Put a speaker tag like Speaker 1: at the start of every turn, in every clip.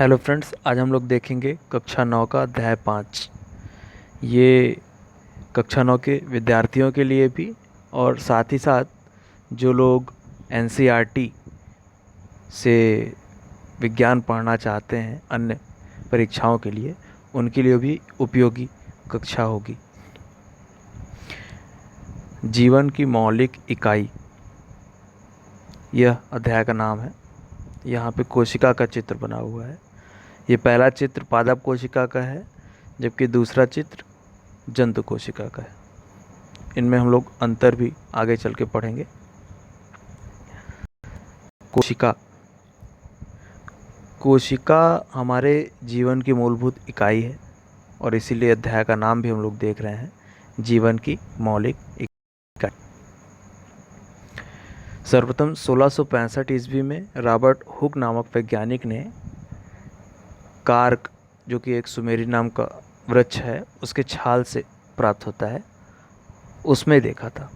Speaker 1: Hello friends, आज हम लोग देखेंगे कक्षा 9 का अध्याय 5। ये कक्षा 9 के विद्यार्थियों के लिए भी और साथ ही साथ जो लोग एनसीईआरटी से विज्ञान पढ़ना चाहते हैं अन्य परीक्षाओं के लिए, उनके लिए भी उपयोगी कक्षा होगी। जीवन की मौलिक इकाई, यह अध्याय का नाम है। यहाँ पे कोशिका का चित्र बना हुआ है। ये पहला चित्र पादप कोशिका का है, जबकि दूसरा चित्र जंतु कोशिका का है। इनमें हम लोग अंतर भी आगे चल के पढ़ेंगे। कोशिका कोशिका हमारे जीवन की मूलभूत इकाई है और इसीलिए अध्याय का नाम भी हम लोग देख रहे हैं, जीवन की मौलिक इकाई। सर्वप्रथम 1665 ईस्वी में रॉबर्ट हुक नामक वैज्ञानिक ने कार्क, जो कि एक सुमेरी नाम का वृक्ष है, उसके छाल से प्राप्त होता है, उसमें देखा था।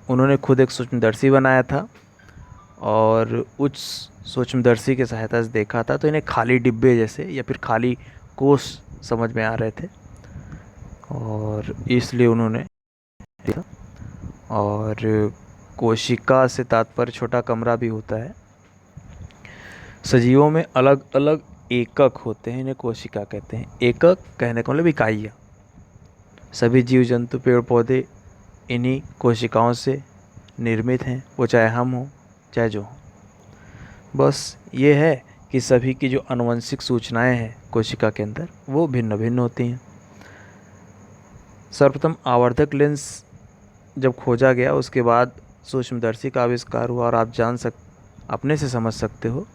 Speaker 1: उन्होंने खुद एक सूक्ष्मदर्शी बनाया था और उच्च सूक्ष्मदर्शी की सहायता से देखा था, तो इन्हें खाली डिब्बे जैसे या फिर खाली कोश समझ में आ रहे थे और इसलिए उन्होंने देखा। और कोशिका से तात्पर्य छोटा कमरा भी होता है। सजीवों में अलग अलग एकक होते हैं, इन्हें कोशिका कहते हैं। एकक कहने का मतलब इकाइयाँ। सभी जीव जंतु पेड़ पौधे इन्हीं कोशिकाओं से निर्मित हैं, वो चाहे हम हों चाहे जो हों। बस ये है कि सभी की जो आनुवंशिक सूचनाएं हैं कोशिका के अंदर, वो भिन्न भिन्न होती हैं। सर्वप्रथम आवर्धक लेंस जब खोजा गया, उसके बाद सूक्ष्मदर्शी का आविष्कार हुआ और आप अपने से समझ सकते हो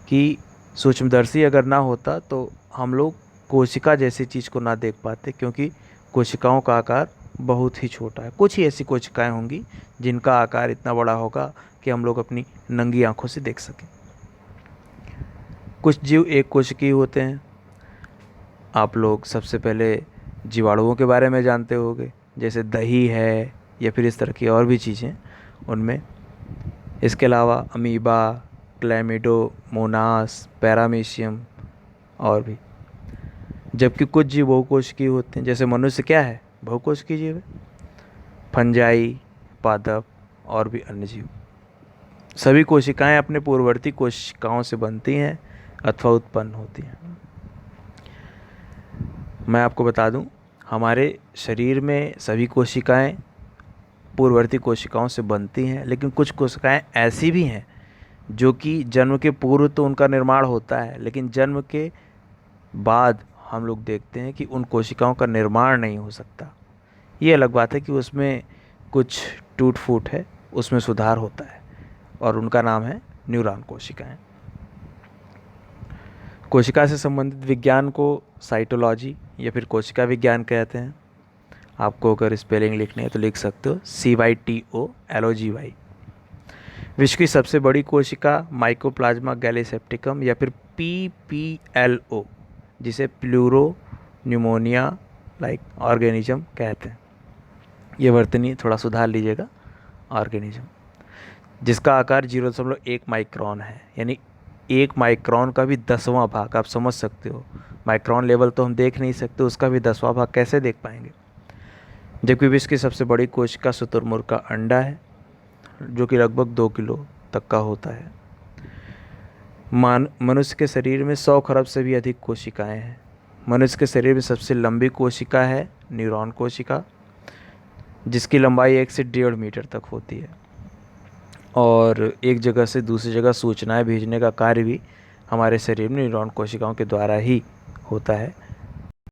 Speaker 1: कि सूक्ष्मदर्शी अगर ना होता तो हम लोग कोशिका जैसी चीज़ को ना देख पाते, क्योंकि कोशिकाओं का आकार बहुत ही छोटा है। कुछ ही ऐसी कोशिकाएं होंगी जिनका आकार इतना बड़ा होगा कि हम लोग अपनी नंगी आंखों से देख सकें। कुछ जीव एक कोशिकीय होते हैं। आप लोग सबसे पहले जीवाणुओं के बारे में जानते होंगे, जैसे दही है या फिर इस तरह की और भी चीज़ें उनमें। इसके अलावा अमीबा, क्लैमिडोमोनास, पैरामीशियम और भी। जबकि कुछ जीव बहुकोशिकीय होते हैं, जैसे मनुष्य क्या है, बहुकोशिकीय जीव है। फंजाई, पादप और भी अन्य जीव। सभी कोशिकाएं अपने पूर्ववर्ती कोशिकाओं से बनती हैं अथवा उत्पन्न होती हैं। मैं आपको बता दूं, हमारे शरीर में सभी कोशिकाएं पूर्ववर्ती कोशिकाओं से बनती हैं, लेकिन कुछ कोशिकाएं ऐसी भी हैं जो कि जन्म के पूर्व तो उनका निर्माण होता है, लेकिन जन्म के बाद हम लोग देखते हैं कि उन कोशिकाओं का निर्माण नहीं हो सकता। ये अलग बात है कि उसमें कुछ टूट फूट है, उसमें सुधार होता है और उनका नाम है न्यूरॉन कोशिकाएं। कोशिका से संबंधित विज्ञान को साइटोलॉजी या फिर कोशिका विज्ञान कहते हैं। आपको अगर स्पेलिंग लिखनी है तो लिख सकते हो CYTOLOGY। विश्व की सबसे बड़ी कोशिका माइकोप्लाज्मा गैलीसेप्टिकम या फिर PPLO, जिसे प्लूरो न्यूमोनिया लाइक ऑर्गेनिज्म कहते हैं। ये वर्तनी थोड़ा सुधार लीजिएगा, ऑर्गेनिज्म, जिसका आकार 0.1 माइक्रोन है, यानी 1 माइक्रोन का भी 10वां भाग। आप समझ सकते हो, माइक्रोन लेवल तो हम देख नहीं सकते, उसका भी 10वां भाग कैसे देख पाएंगे। जबकि विश्व की सबसे बड़ी कोशिका शुतुरमुर्ग का अंडा है, जो कि लगभग 2 किलो तक का होता है। मनुष्य के शरीर में 100 खरब से भी अधिक कोशिकाएं हैं। मनुष्य के शरीर में सबसे लंबी कोशिका है न्यूरॉन कोशिका, जिसकी लंबाई 1 से 1.5 मीटर तक होती है और एक जगह से दूसरी जगह सूचनाएं भेजने का कार्य भी हमारे शरीर में न्यूरॉन कोशिकाओं के द्वारा ही होता है,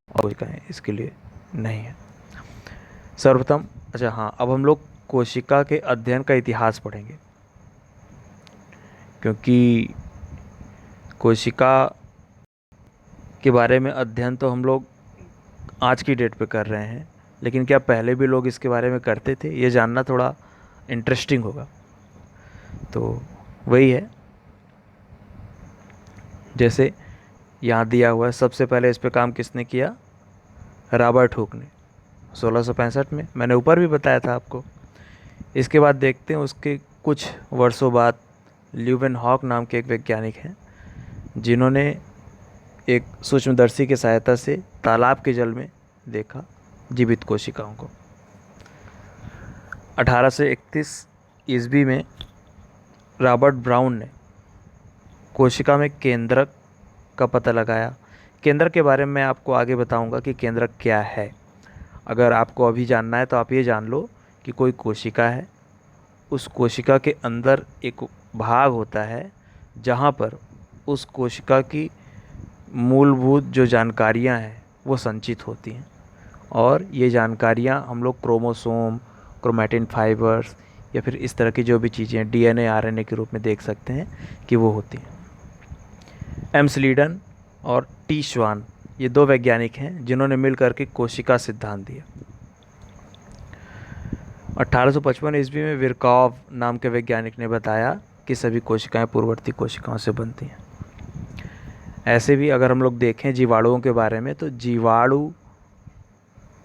Speaker 1: और कोशिकाएं इसके लिए नहीं है। सर्वप्रथम अब हम लोग कोशिका के अध्ययन का इतिहास पढ़ेंगे, क्योंकि कोशिका के बारे में अध्ययन तो हम लोग आज की डेट पे कर रहे हैं, लेकिन क्या पहले भी लोग इसके बारे में करते थे, ये जानना थोड़ा इंटरेस्टिंग होगा। तो वही है, जैसे यहाँ दिया हुआ है। सबसे पहले इस पे काम किसने किया? रॉबर्ट हुक ने 1665 में। मैंने ऊपर भी बताया था आपको। इसके बाद देखते हैं उसके कुछ वर्षों बाद ल्यूवेनहॉक नाम के एक वैज्ञानिक हैं, जिन्होंने एक सूक्ष्मदर्शी की सहायता से तालाब के जल में देखा जीवित कोशिकाओं को। 1831 ईस्वी में रॉबर्ट ब्राउन ने कोशिका में केंद्रक का पता लगाया। केंद्रक के बारे में मैं आपको आगे बताऊंगा कि केंद्रक क्या है। अगर आपको अभी जानना है तो आप ये जान लो कि कोई कोशिका है, उस कोशिका के अंदर एक भाग होता है जहाँ पर उस कोशिका की मूलभूत जो जानकारियाँ हैं वो संचित होती हैं, और ये जानकारियाँ हम लोग क्रोमोसोम, क्रोमैटिन फाइबर्स या फिर इस तरह की जो भी चीज़ें डीएनए आरएनए के रूप में देख सकते हैं कि वो होती हैं। एम स्लीडन और टी श्वान ये दो वैज्ञानिक हैं जिन्होंने मिलकर के कोशिका सिद्धांत दिया। 1855 ईस्वी में विरकॉव नाम के वैज्ञानिक ने बताया कि सभी कोशिकाएं पूर्ववर्ती कोशिकाओं से बनती हैं। ऐसे भी अगर हम लोग देखें जीवाणुओं के बारे में, तो जीवाणु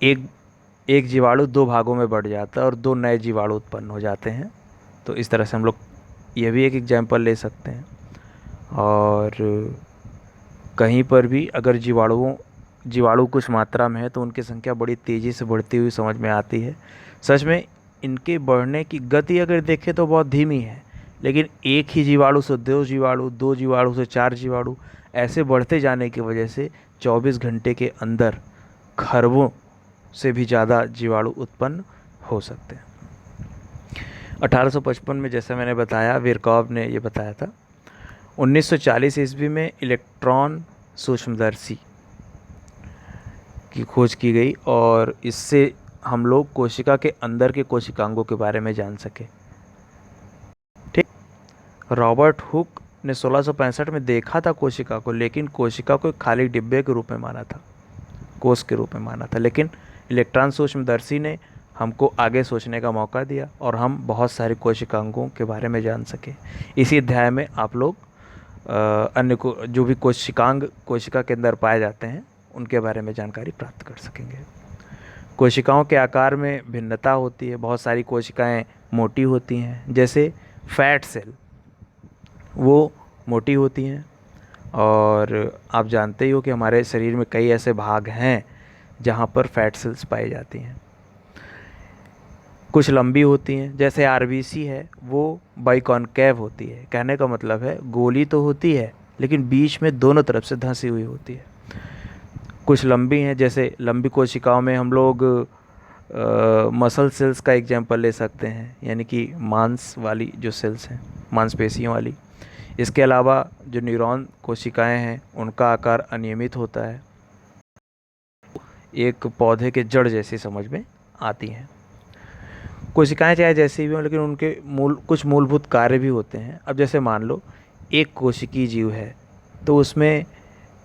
Speaker 1: एक जीवाणु दो भागों में बढ़ जाता है और दो नए जीवाणु उत्पन्न हो जाते हैं। तो इस तरह से हम लोग ये भी एक एग्जाम्पल ले सकते हैं। और कहीं पर भी अगर जीवाणु कुछ मात्रा में है तो उनकी संख्या बड़ी तेज़ी से बढ़ती हुई समझ में आती है। सच में इनके बढ़ने की गति अगर देखें तो बहुत धीमी है, लेकिन एक ही जीवाणु से दो जीवाणु से चार जीवाणु ऐसे बढ़ते जाने की वजह से 24 घंटे के अंदर खरबों से भी ज़्यादा जीवाणु उत्पन्न हो सकते हैं। 1855 में जैसा मैंने बताया विरकॉव ने ये बताया था। 1940 ईस्वी में इलेक्ट्रॉन सूक्ष्मदर्शी की खोज की गई और इससे हम लोग कोशिका के अंदर के कोशिकांगों के बारे में जान सके। ठीक। रॉबर्ट हुक ने 1665 में देखा था कोशिका को, लेकिन कोशिका को एक खाली डिब्बे के रूप में माना था, कोष के रूप में माना था। लेकिन इलेक्ट्रॉन सूक्ष्मदर्शी ने हमको आगे सोचने का मौका दिया और हम बहुत सारे कोशिकांगों के बारे में जान सके। इसी अध्याय में आप लोग अन्य को जो भी कोशिका के अंदर पाए जाते हैं उनके बारे में जानकारी प्राप्त कर सकेंगे। कोशिकाओं के आकार में भिन्नता होती है। बहुत सारी कोशिकाएं मोटी होती हैं, जैसे फैट सेल वो मोटी होती हैं। और आप जानते ही हो कि हमारे शरीर में कई ऐसे भाग हैं जहाँ पर फैट सेल्स पाई जाती हैं। कुछ लंबी होती हैं, जैसे आरबीसी है वो बाइकॉनकेव होती है। कहने का मतलब है गोली तो होती है लेकिन बीच में दोनों तरफ से धंसी हुई होती है। कुछ लंबी हैं, जैसे लंबी कोशिकाओं में हम लोग मसल सेल्स का एग्जांपल ले सकते हैं, यानी कि मांस वाली जो सेल्स हैं, मांसपेशियों वाली। इसके अलावा जो न्यूरॉन कोशिकाएं हैं उनका आकार अनियमित होता है, एक पौधे के जड़ जैसी समझ में आती हैं। कोशिकाएं चाहे जैसी भी हों लेकिन उनके कुछ मूलभूत कार्य भी होते हैं। अब जैसे मान लो एक कोशिकीय जीव है तो उसमें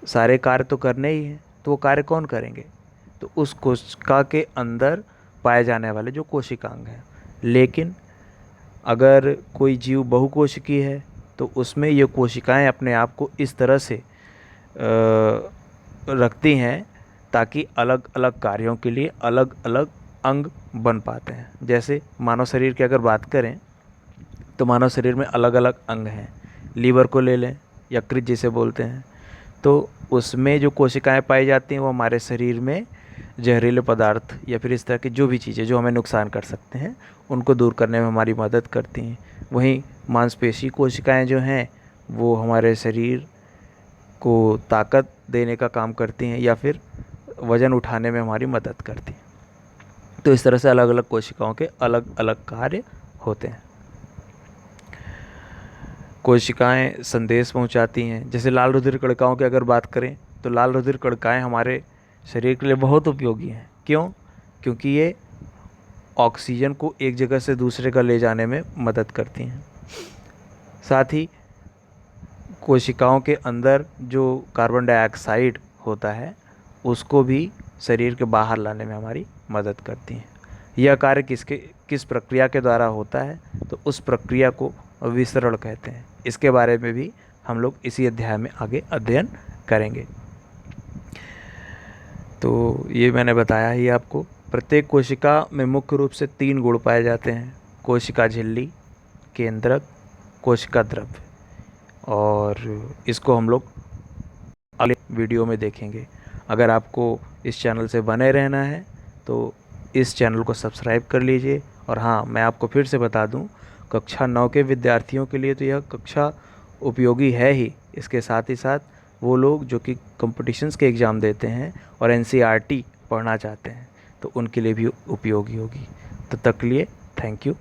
Speaker 1: सारे कार्य तो करने ही हैं, तो वो कार्य कौन करेंगे? तो उस कोशिका के अंदर पाए जाने वाले जो कोशिकांग हैं। लेकिन अगर कोई जीव बहुकोशिकीय है तो उसमें ये कोशिकाएं अपने आप को इस तरह से रखती हैं ताकि अलग अलग कार्यों के लिए अलग अलग अंग बन पाते हैं। जैसे मानव शरीर की अगर बात करें तो मानव शरीर में अलग अलग अंग हैं। लीवर को ले लें, यकृत जिसे बोलते हैं, तो उसमें जो कोशिकाएं पाई जाती हैं वो हमारे शरीर में जहरीले पदार्थ या फिर इस तरह की जो भी चीज़ें जो हमें नुकसान कर सकते हैं उनको दूर करने में हमारी मदद करती हैं। वहीं मांसपेशी कोशिकाएं जो हैं वो हमारे शरीर को ताकत देने का काम करती हैं या फिर वज़न उठाने में हमारी मदद करती हैं। तो इस तरह से अलग अलग कोशिकाओं के अलग अलग कार्य होते हैं। कोशिकाएं संदेश पहुंचाती हैं। जैसे लाल रुधिर कणिकाओं की अगर बात करें तो लाल रुधिर कणिकाएं हमारे शरीर के लिए बहुत उपयोगी हैं। क्यों? क्योंकि ये ऑक्सीजन को एक जगह से दूसरे का ले जाने में मदद करती हैं। साथ ही कोशिकाओं के अंदर जो कार्बन डाइऑक्साइड होता है उसको भी शरीर के बाहर लाने में हमारी मदद करती हैं। यह कार्य किस प्रक्रिया के द्वारा होता है? तो उस प्रक्रिया को विसरण कहते हैं। इसके बारे में भी हम लोग इसी अध्याय में आगे अध्ययन करेंगे। तो ये मैंने बताया ही आपको। प्रत्येक कोशिका में मुख्य रूप से 3 गुण पाए जाते हैं: कोशिका झिल्ली, केंद्रक, कोशिका द्रव्य। और इसको हम लोग अगले वीडियो में देखेंगे। अगर आपको इस चैनल से बने रहना है तो इस चैनल को सब्सक्राइब कर लीजिए। और हाँ, मैं आपको फिर से बता दूं, कक्षा 9 के विद्यार्थियों के लिए तो यह कक्षा उपयोगी है ही, इसके साथ ही साथ वो लोग जो कि कॉम्पिटिशन्स के एग्ज़ाम देते हैं और एनसीईआरटी पढ़ना चाहते हैं तो उनके लिए भी उपयोगी होगी। तो तक के लिए थैंक यू।